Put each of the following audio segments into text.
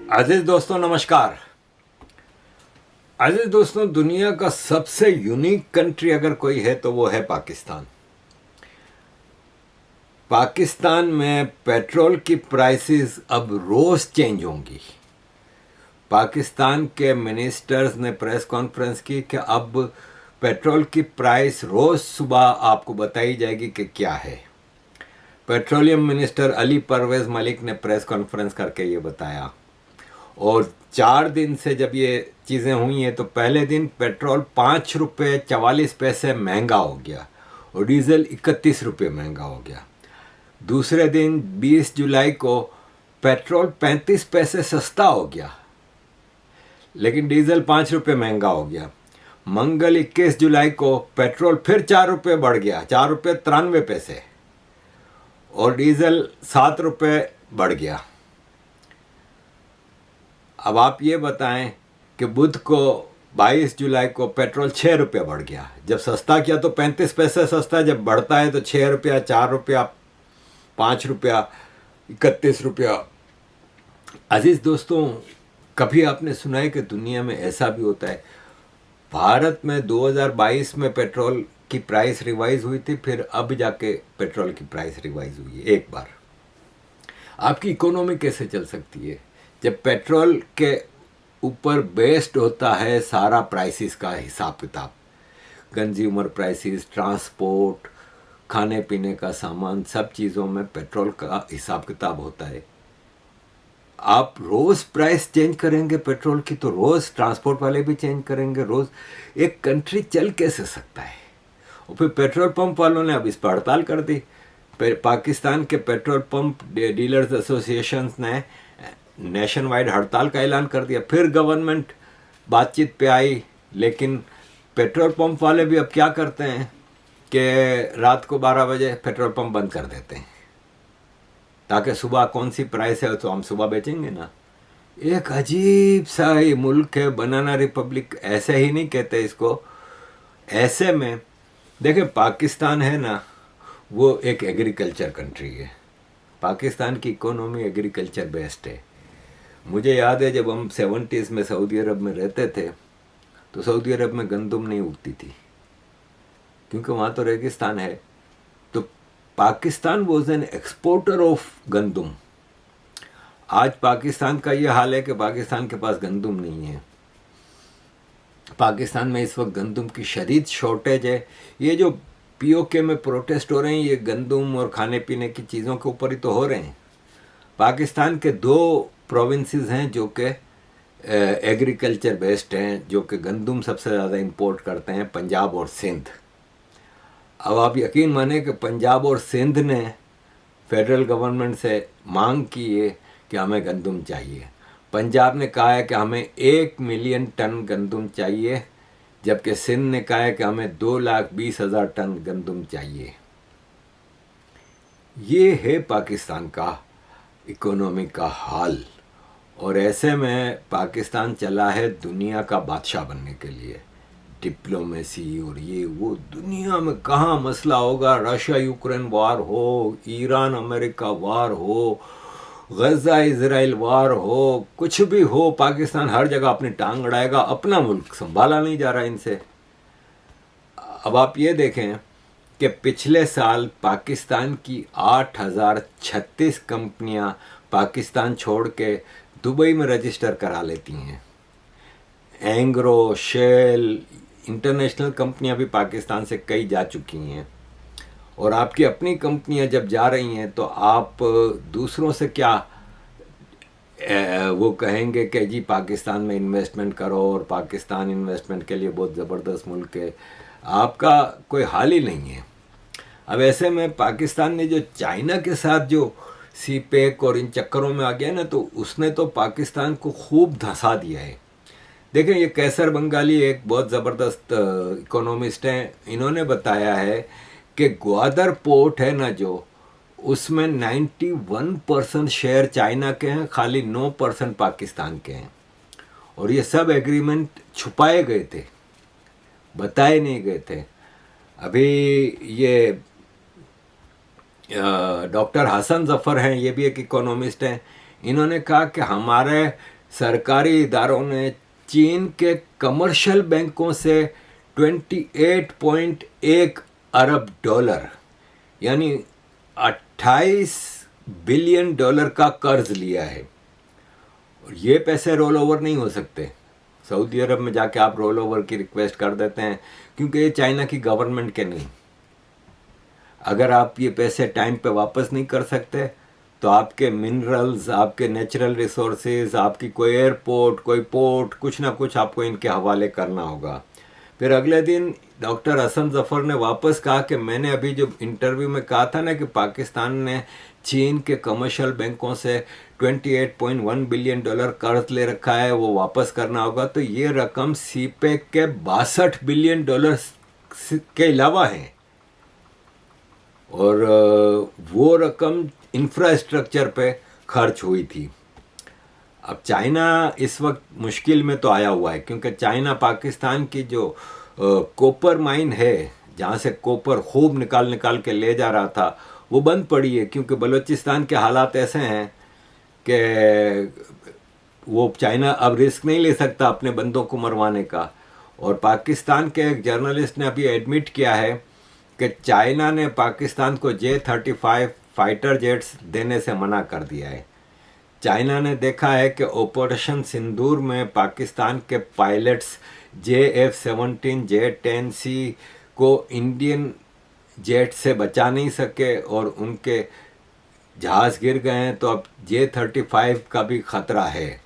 अजीज दोस्तों नमस्कार। अजीज दोस्तों, दुनिया का सबसे यूनिक कंट्री अगर कोई है तो वो है पाकिस्तान। पाकिस्तान में पेट्रोल की प्राइसेस अब रोज चेंज होंगी। पाकिस्तान के मिनिस्टर्स ने प्रेस कॉन्फ्रेंस की कि अब पेट्रोल की प्राइस रोज सुबह आपको बताई जाएगी कि क्या है। पेट्रोलियम मिनिस्टर अली परवेज मलिक ने प्रेस कॉन्फ्रेंस करके ये बताया। और 4 दिन से जब ये चीज़ें हुई हैं तो पहले दिन पेट्रोल 5 रुपये 44 पैसे महंगा हो गया और डीजल 31 रुपये महंगा हो गया। दूसरे दिन 20 जुलाई को पेट्रोल 35 पैसे सस्ता हो गया लेकिन डीजल 5 रुपये महंगा हो गया। मंगल 21 जुलाई को पेट्रोल फिर 4 रुपये बढ़ गया, 4 रुपये 93 पैसे, और डीजल 7 रुपये बढ़ गया। अब आप ये बताएं कि बुध को 22 जुलाई को पेट्रोल 6 रुपये बढ़ गया। जब सस्ता किया तो 35 पैसे सस्ता, जब बढ़ता है तो 6 रुपया, 4 रुपया, 5 रुपया, 31 रुपया। अजीज दोस्तों, कभी आपने सुना है कि दुनिया में ऐसा भी होता है? भारत में 2022 में पेट्रोल की प्राइस रिवाइज हुई थी, फिर अब जाके पेट्रोल की प्राइस रिवाइज हुई है एक बार। आपकी इकोनॉमी कैसे चल सकती है जब पेट्रोल के ऊपर बेस्ड होता है सारा प्राइसेस का हिसाब किताब? कंज्यूमर प्राइसेस, ट्रांसपोर्ट, खाने पीने का सामान, सब चीज़ों में पेट्रोल का हिसाब किताब होता है। आप रोज़ प्राइस चेंज करेंगे पेट्रोल की तो रोज़ ट्रांसपोर्ट वाले भी चेंज करेंगे। रोज़ एक कंट्री चल कैसे सकता है? और फिर पेट्रोल पंप वालों ने अब इस पर हड़ताल कर दी। पाकिस्तान के पेट्रोल पंप डीलर्स एसोसिएशन ने नेशन वाइड हड़ताल का ऐलान कर दिया। फिर गवर्नमेंट बातचीत पे आई, लेकिन पेट्रोल पंप वाले भी अब क्या करते हैं कि रात को 12 बजे पेट्रोल पंप बंद कर देते हैं ताकि सुबह कौन सी प्राइस है तो हम सुबह बेचेंगे ना। एक अजीब सा ये मुल्क है, बनाना रिपब्लिक ऐसे ही नहीं कहते इसको। ऐसे में देखें, पाकिस्तान है ना, वो एक एग्रीकल्चर कंट्री है। पाकिस्तान की इकोनॉमी एग्रीकल्चर बेस्ड है। मुझे याद है जब हम 70s में सऊदी अरब में रहते थे तो सऊदी अरब में गंदम नहीं उगती थी क्योंकि वहाँ तो रेगिस्तान है। तो Pakistan was an exporter of गंदम। आज पाकिस्तान का ये हाल है कि पाकिस्तान के पास गंदम नहीं है। पाकिस्तान में इस वक्त गंदम की शदीद शॉर्टेज है। ये जो पीओके में प्रोटेस्ट हो रहे हैं, ये गंदम और खाने पीने की चीज़ों के ऊपर ही तो हो रहे हैं। पाकिस्तान के 2 प्रोविंसेस हैं जो कि एग्रीकल्चर बेस्ड हैं, जो कि गंदम सबसे ज़्यादा इंपोर्ट करते हैं, पंजाब और सिंध। अब आप यकीन माने कि पंजाब और सिंध ने फेडरल गवर्नमेंट से मांग की है कि हमें गंदम चाहिए। पंजाब ने कहा है कि हमें 1 मिलियन टन गंदम चाहिए, जबकि सिंध ने कहा है कि हमें 2,20,000 टन गंदम चाहिए। ये है पाकिस्तान का इकोनॉमी का हाल। और ऐसे में पाकिस्तान चला है दुनिया का बादशाह बनने के लिए। डिप्लोमेसी और ये वो, दुनिया में कहाँ मसला होगा, रशिया यूक्रेन वार हो, ईरान अमेरिका वार हो, गजा इजराइल वार हो, कुछ भी हो, पाकिस्तान हर जगह अपनी टांग अड़ाएगा। अपना मुल्क संभाला नहीं जा रहा इनसे। अब आप ये देखें कि पिछले साल पाकिस्तान की 8,036 कंपनियां पाकिस्तान छोड़ के दुबई में रजिस्टर करा लेती हैं। एंग्रो, शेल, इंटरनेशनल कंपनियां भी पाकिस्तान से कई जा चुकी हैं। और आपकी अपनी कंपनियां जब जा रही हैं तो आप दूसरों से क्या वो कहेंगे कि जी पाकिस्तान में इन्वेस्टमेंट करो और पाकिस्तान इन्वेस्टमेंट के लिए बहुत ज़बरदस्त मुल्क है। आपका कोई हाल ही नहीं है। अब ऐसे में पाकिस्तान ने जो चाइना के साथ जो सीपेक और इन चक्करों में आ गया ना, तो उसने तो पाकिस्तान को खूब धंसा दिया है। देखें, ये कैसर बंगाली एक बहुत ज़बरदस्त इकोनॉमिस्ट हैं। इन्होंने बताया है कि ग्वादर पोर्ट है ना जो, उसमें 91% शेयर चाइना के हैं, खाली 9% पाकिस्तान के हैं। और ये सब एग्रीमेंट छुपाए गए थे, बताए नहीं गए थे। अभी ये डॉक्टर हसन जफ़र हैं, ये भी एक इकोनॉमिस्ट हैं। इन्होंने कहा कि हमारे सरकारी इदारों ने चीन के कमर्शियल बैंकों से 28.1 अरब डॉलर यानी 28 बिलियन डॉलर का कर्ज लिया है। और ये पैसे रोल ओवर नहीं हो सकते। सऊदी अरब में जाके आप रोल ओवर की रिक्वेस्ट कर देते हैं, क्योंकि ये चाइना की गवर्नमेंट के नहीं। अगर आप ये पैसे टाइम पे वापस नहीं कर सकते तो आपके मिनरल्स, आपके नेचुरल रिसोर्सेज, आपकी कोई एयरपोर्ट, कोई पोर्ट, कुछ ना कुछ आपको इनके हवाले करना होगा। फिर अगले दिन डॉक्टर हसन जफर ने वापस कहा कि मैंने अभी जो इंटरव्यू में कहा था ना कि पाकिस्तान ने चीन के कमर्शियल बैंकों से 28.1 बिलियन डॉलर कर्ज ले रखा है, वो वापस करना होगा। तो ये रकम सीपेक के 62 बिलियन डॉलर के अलावा है, और वो रकम इंफ्रास्ट्रक्चर पे खर्च हुई थी। अब चाइना इस वक्त मुश्किल में तो आया हुआ है, क्योंकि चाइना पाकिस्तान की जो कॉपर माइन है, जहाँ से कॉपर खूब निकाल निकाल के ले जा रहा था, वो बंद पड़ी है। क्योंकि बलूचिस्तान के हालात ऐसे हैं कि वो चाइना अब रिस्क नहीं ले सकता अपने बंदों को मरवाने का। और पाकिस्तान के एक जर्नलिस्ट ने अभी एडमिट किया है कि चाइना ने पाकिस्तान को J-35 फाइटर जेट्स देने से मना कर दिया है। चाइना ने देखा है कि ऑपरेशन सिंदूर में पाकिस्तान के पायलट्स JF-17, J-10C को इंडियन जेट से बचा नहीं सके और उनके जहाज़ गिर गए हैं, तो अब J-35 का भी ख़तरा है।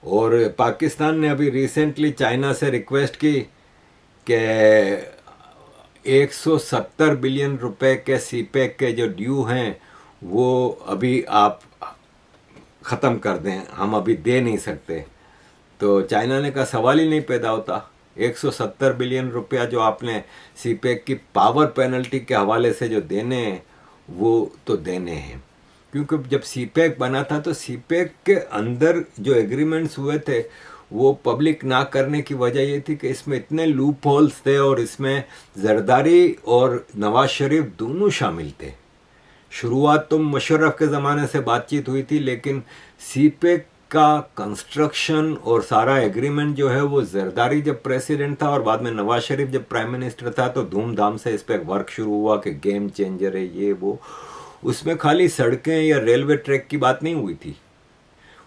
और पाकिस्तान ने अभी रिसेंटली चाइना से रिक्वेस्ट की कि 170 बिलियन रुपए के सीपेक के जो ड्यू हैं वो अभी आप ख़त्म कर दें, हम अभी दे नहीं सकते। तो चाइना ने कहा सवाल ही नहीं पैदा होता, 170 बिलियन रुपया जो आपने सीपेक की पावर पेनल्टी के हवाले से जो देने हैं वो तो देने हैं। क्योंकि जब सीपेक बना था तो सीपेक के अंदर जो एग्रीमेंट्स हुए थे वो पब्लिक ना करने की वजह ये थी कि इसमें इतने लूप होल्स थे और इसमें जरदारी और नवाज शरीफ दोनों शामिल थे। शुरुआत तो मुशर्रफ के ज़माने से बातचीत हुई थी, लेकिन सीपेक का कंस्ट्रक्शन और सारा एग्रीमेंट जो है वो जरदारी जब प्रेसिडेंट था और बाद में नवाज शरीफ जब प्राइम मिनिस्टर था तो धूमधाम से इस पर वर्क शुरू हुआ कि गेम चेंजर है ये वो। उसमें खाली सड़कें या रेलवे ट्रैक की बात नहीं हुई थी,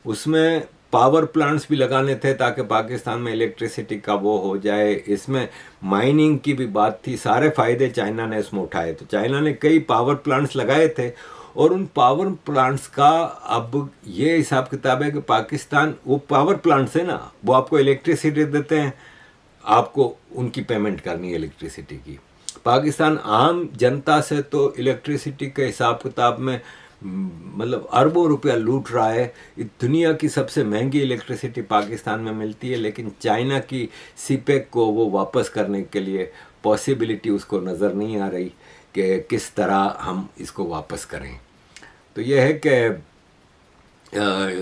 उसमें पावर प्लांट्स भी लगाने थे ताकि पाकिस्तान में इलेक्ट्रिसिटी का वो हो जाए, इसमें माइनिंग की भी बात थी। सारे फ़ायदे चाइना ने इसमें उठाए। तो चाइना ने कई पावर प्लांट्स लगाए थे और उन पावर प्लांट्स का अब ये हिसाब किताब है कि पाकिस्तान, वो पावर प्लांट्स है ना, वो आपको इलेक्ट्रिसिटी देते हैं, आपको उनकी पेमेंट करनी है इलेक्ट्रिसिटी की। पाकिस्तान आम जनता से तो इलेक्ट्रिसिटी के हिसाब किताब में मतलब अरबों रुपया लूट रहा है। दुनिया की सबसे महंगी इलेक्ट्रिसिटी पाकिस्तान में मिलती है, लेकिन चाइना की सीपेक को वो वापस करने के लिए पॉसिबिलिटी उसको नज़र नहीं आ रही कि किस तरह हम इसको वापस करें। तो ये है कि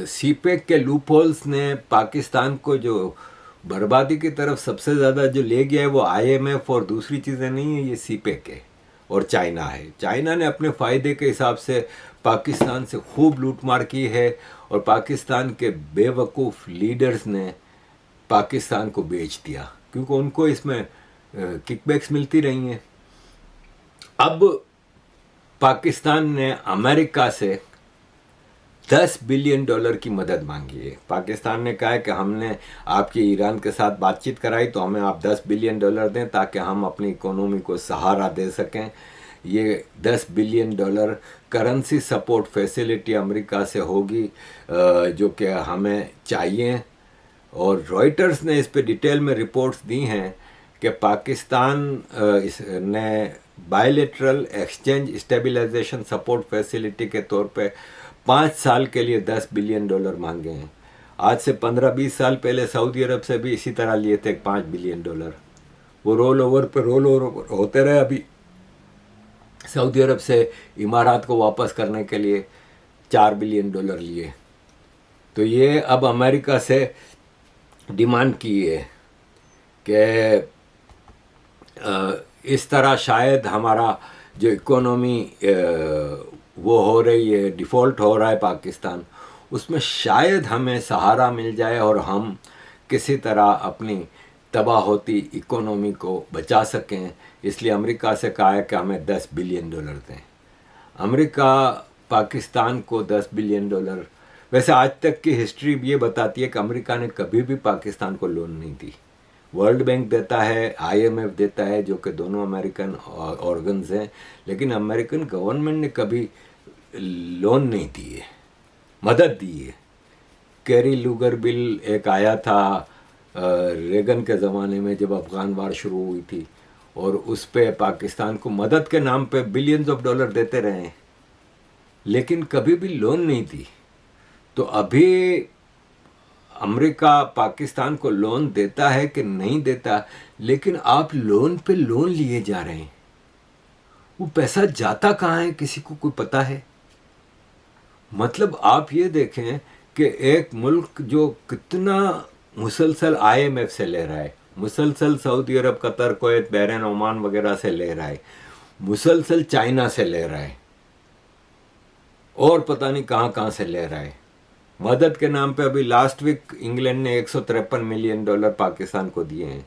सीपेक के लूप होल्स ने पाकिस्तान को जो बर्बादी की तरफ सबसे ज़्यादा जो ले गया है वो IMF और दूसरी चीज़ें नहीं है, ये सीपेक है और चाइना है। चाइना ने अपने फ़ायदे के हिसाब से पाकिस्तान से खूब लूटमार की है और पाकिस्तान के बेवकूफ़ लीडर्स ने पाकिस्तान को बेच दिया, क्योंकि उनको इसमें किकबैक्स मिलती रही हैं। अब पाकिस्तान ने अमेरिका से 10 बिलियन डॉलर की मदद मांगी है। पाकिस्तान ने कहा है कि हमने आपकी ईरान के साथ बातचीत कराई तो हमें आप 10 बिलियन डॉलर दें ताकि हम अपनी इकोनॉमी को सहारा दे सकें। ये 10 billion dollar currency support facility America से होगी जो कि हमें चाहिए। और रॉयटर्स ने इस पे डिटेल में रिपोर्ट्स दी हैं कि पाकिस्तान ने bilateral exchange stabilisation support facility के तौर पे 5 साल के लिए 10 बिलियन डॉलर मांगे हैं। आज से 15-20 साल पहले सऊदी अरब से भी इसी तरह लिए थे 5 बिलियन डॉलर। वो रोल ओवर होते रहे। अभी सऊदी अरब से इमारात को वापस करने के लिए 4 बिलियन डॉलर लिए। तो ये अब अमेरिका से डिमांड की है कि इस तरह शायद हमारा जो इकोनॉमी वो हो रही है, डिफ़ॉल्ट हो रहा है पाकिस्तान, उसमें शायद हमें सहारा मिल जाए और हम किसी तरह अपनी तबाह होती इकोनॉमी को बचा सकें। इसलिए अमेरिका से कहा है कि हमें $10 बिलियन दें। अमेरिका पाकिस्तान को $10 बिलियन, वैसे आज तक की हिस्ट्री ये बताती है कि अमेरिका ने कभी भी पाकिस्तान को लोन नहीं दी। वर्ल्ड बैंक देता है, IMF देता है, जो कि दोनों अमेरिकन ऑर्गन्स हैं, लेकिन अमेरिकन गवर्नमेंट ने कभी लोन नहीं दिए, मदद दी है। कैरी लूगर बिल एक आया था रेगन के ज़माने में जब अफ़गान वार शुरू हुई थी, और उस पे पाकिस्तान को मदद के नाम पे बिलियंस ऑफ डॉलर देते रहे हैं, लेकिन कभी भी लोन नहीं दी। तो अभी अमेरिका पाकिस्तान को लोन देता है कि नहीं देता, लेकिन आप लोन पे लोन लिए जा रहे हैं, वो पैसा जाता कहाँ है किसी को कोई पता है? मतलब आप ये देखें कि एक मुल्क जो कितना मुसलसल IMF से ले रहा है, मुसलसल सऊदी अरब, कतर, कुवैत, बहरीन, ओमान वगैरह से ले रहा है, मुसलसल चाइना से ले रहा है, और पता नहीं कहाँ कहाँ से ले रहा है मदद के नाम पे। अभी लास्ट वीक इंग्लैंड ने $153 मिलियन पाकिस्तान को दिए हैं।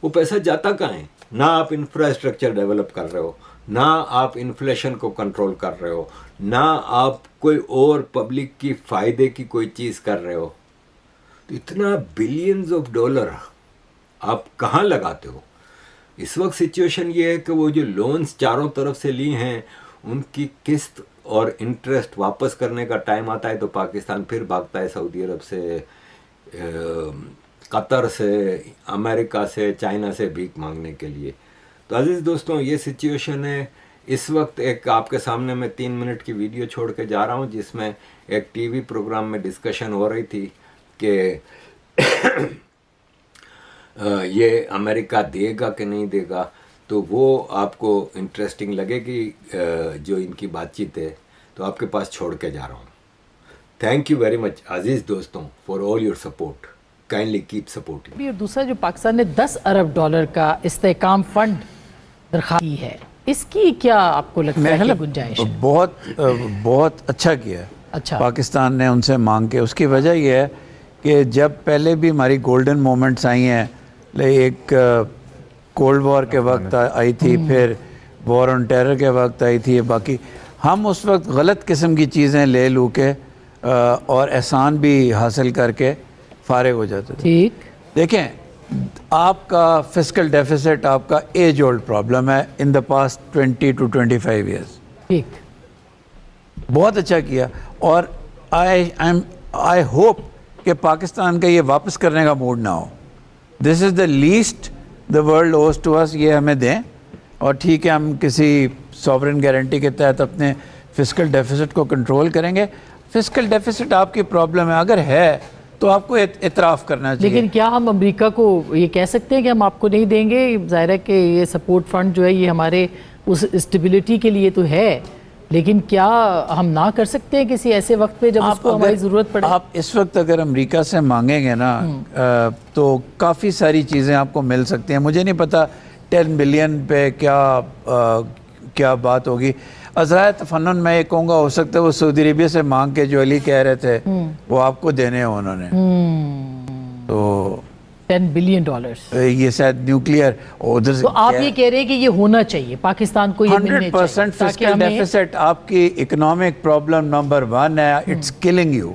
वो पैसा जाता कहाँ है? ना आप इंफ्रास्ट्रक्चर डेवलप कर रहे हो, ना आप इन्फ्लेशन को कंट्रोल कर रहे हो, ना आप कोई और पब्लिक की फ़ायदे की कोई चीज़ कर रहे हो। तो इतना बिलियंस ऑफ डॉलर आप कहाँ लगाते हो? इस वक्त सिचुएशन ये है कि वो जो लोन्स चारों तरफ से ली हैं, उनकी किस्त और इंटरेस्ट वापस करने का टाइम आता है तो पाकिस्तान फिर भागता है सऊदी अरब से, कतर से, अमेरिका से, चाइना से भीख मांगने के लिए। तो अजीज़ दोस्तों, ये सिचुएशन है इस वक्त। एक आपके सामने मैं 3 मिनट की वीडियो छोड़ के जा रहा हूँ, जिसमें एक टीवी प्रोग्राम में डिस्कशन हो रही थी कि ये अमेरिका देगा कि नहीं देगा। तो वो आपको इंटरेस्टिंग लगेगी जो इनकी बातचीत है, तो आपके पास छोड़ के जा रहा हूँ। थैंक यू वेरी मच अजीज़ दोस्तों for all your support, kindly keep supporting. और दूसरा, जो पाकिस्तान ने $10 अरब का इस्तेहकाम फंड दरख्वास्त की है, इसकी क्या आपको लगता है कि गुंजाइश है? बहुत अच्छा किया। अच्छा, पाकिस्तान ने उनसे मांग के, उसकी वजह यह है कि जब पहले भी हमारी गोल्डन मोमेंट्स आई हैं, एक कोल्ड वॉर के वक्त आई थी, फिर वॉर ऑन टेरर के वक्त आई थी, बाकी हम उस वक्त गलत किस्म की चीज़ें ले लू के और एहसान भी हासिल करके फारिग हो जाते थे। ठीक, देखें, आपका फिस्कल डेफिसिट आपका एज ओल्ड प्रॉब्लम है in the past 20 to 25 years. ठीक, बहुत अच्छा किया, और आई होप कि पाकिस्तान का ये वापस करने का मूड ना हो। This is the least the world ओज टू अस, ये हमें दें, और ठीक है, हम किसी सॉवरेन गारंटी के तहत अपने फिस्कल डेफिसिट को कंट्रोल करेंगे। फिस्कल डेफिसिट आपकी प्रॉब्लम है, अगर है तो आपको इतराफ़ करना चाहिए। लेकिन क्या हम अमेरिका को ये कह सकते हैं कि हम आपको नहीं देंगे? ज़ाहिर है कि ये सपोर्ट फंड जो है ये हमारे उस स्टेबिलिटी के लिए तो है, लेकिन क्या हम ना कर सकते हैं किसी ऐसे वक्त पे जब उसको हमारी ज़रूरत पड़े? आप इस वक्त अगर अमेरिका से मांगेंगे ना तो काफ़ी सारी चीज़ें आपको मिल सकती हैं। मुझे नहीं पता 10 बिलियन पे क्या बात होगी। अज़राए तफन्नुन मैं ये कहूँगा, हो सकता है वो सऊदी अरेबिया से मांग के जो अली कह रहे थे वो आपको देने हैं उन्होंने। तो $10 बिलियन ये शायद न्यूक्लियर उधर से। तो आप ये कह रहे हैं कि ये होना चाहिए, पाकिस्तान को ये मिलने चाहिए 100% फिस्कल डेफिसिट आपकी इकोनॉमिक प्रॉब्लम नंबर 1 है। It's killing you.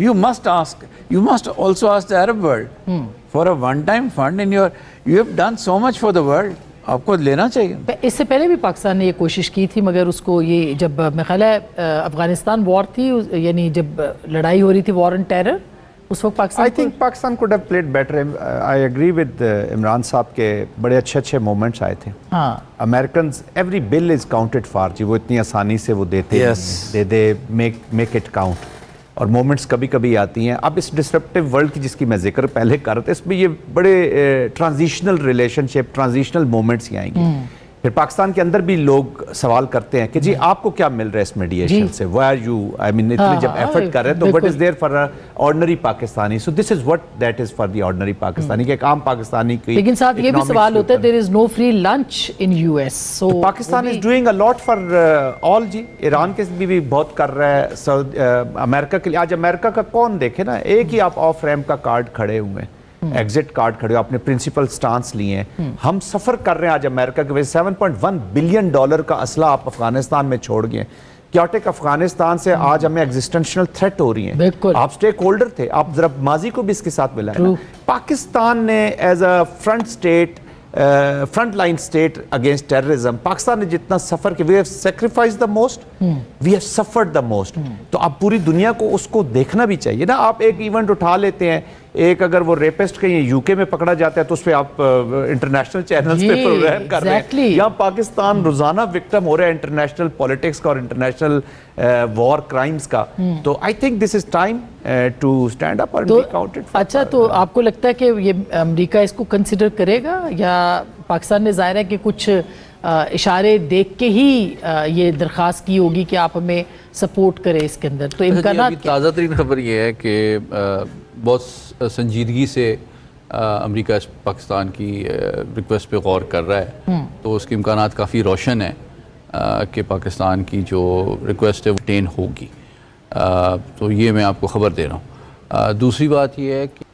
You must also ask the Arab world for a one-time fund in your. You have done so much for the world. आपको लेना चाहिए। इससे पहले भी पाकिस्तान ने ये कोशिश की थी, मगर उसको ये जब मेरा ख्याल है अफगानिस्तान वॉर थी, यानी जब लड़ाई हो रही थी वॉर ऑन टेरर, उस वक्त Pakistan I think Pakistan could have played better. I agree with Imran साहब के बड़े अच्छे मोमेंट्स आए थे। हाँ, American every bill is counted for जी, वो इतनी आसानी से वो देते हैं, दे मेक इट काउंट। और मोमेंट्स कभी कभी आती हैं। अब इस डिसरप्टिव वर्ल्ड की जिसकी मैं जिक्र पहले कर रहा था, इसमें ये बड़े ट्रांजिशनल रिलेशनशिप, ट्रांजिशनल मोमेंट्स ही आएंगे। फिर पाकिस्तान के अंदर भी लोग सवाल करते हैं कि जी आपको क्या मिल रहा है इस मीडिएशन से, why are you, I mean इतने जब एफर्ट कर रहे हैं तो what is there for ordinary Pakistani, so this is what that is for the ordinary Pakistani कि एक आम पाकिस्तानी की। लेकिन साथ ये भी सवाल होता है there is no free lunch in US, so Pakistan is doing a lot for all जी। ईरान के भी बहुत कर रहा है, अमेरिका के लिए। आज अमेरिका का कौन देखे ना, एक ही आप ऑफ रैम्प का कार्ड खड़े हुए हैं, एग्जिट कार्ड खड़े हो, अपने प्रिंसिपल स्टांस लिए हैं। हम सफर कर रहे हैं आज अमेरिका के वजह से। $7.1 बिलियन का असला आप अफगानिस्तान में छोड़ गए। क्योटिक अफगानिस्तान से आज हमें एग्जिस्टेंशियल थ्रेट हो रही है। आप स्टेक होल्डर थे, आप जरा माजी को भी इसके साथ मिलाएं। पाकिस्तान ने as a front line state against terrorism, Pakistan ने जितना सफर किया, we have sacrifice the most, we have suffered the most. तो अब पूरी दुनिया को उसको देखना भी चाहिए ना। आप एक इवेंट उठा लेते हैं, एक अगर वो रेपिस्ट कहीं यूके में पकड़ा जाता है तो उस पर आप इंटरनेशनल चैनल्स पे प्रोग्राम कर रहे हैं। यहाँ पाकिस्तान रोजाना विक्टिम हो रहा है इंटरनेशनल पॉलिटिक्स का और इंटरनेशनल वॉर क्राइम्स का। तो I think this is time to stand up and be counted. अच्छा, तो आपको लगता है कि ये अमेरिका इसको कंसिडर करेगा, या पाकिस्तान ने जाहिर है कि कुछ इशारे देख के ही ये दरख्वास्त की होगी कि आप हमें सपोर्ट करें इसके अंदर? तो इम्कानात ताज़ा तरीन खबर ये है कि बहुत संजीदगी से अमेरिका पाकिस्तान की रिक्वेस्ट पे गौर कर रहा है, तो उसके इम्कानात काफ़ी रोशन है कि पाकिस्तान की जो रिक्वेस्ट है वो टेन होगी। तो ये मैं आपको ख़बर दे रहा हूँ। दूसरी बात ये है कि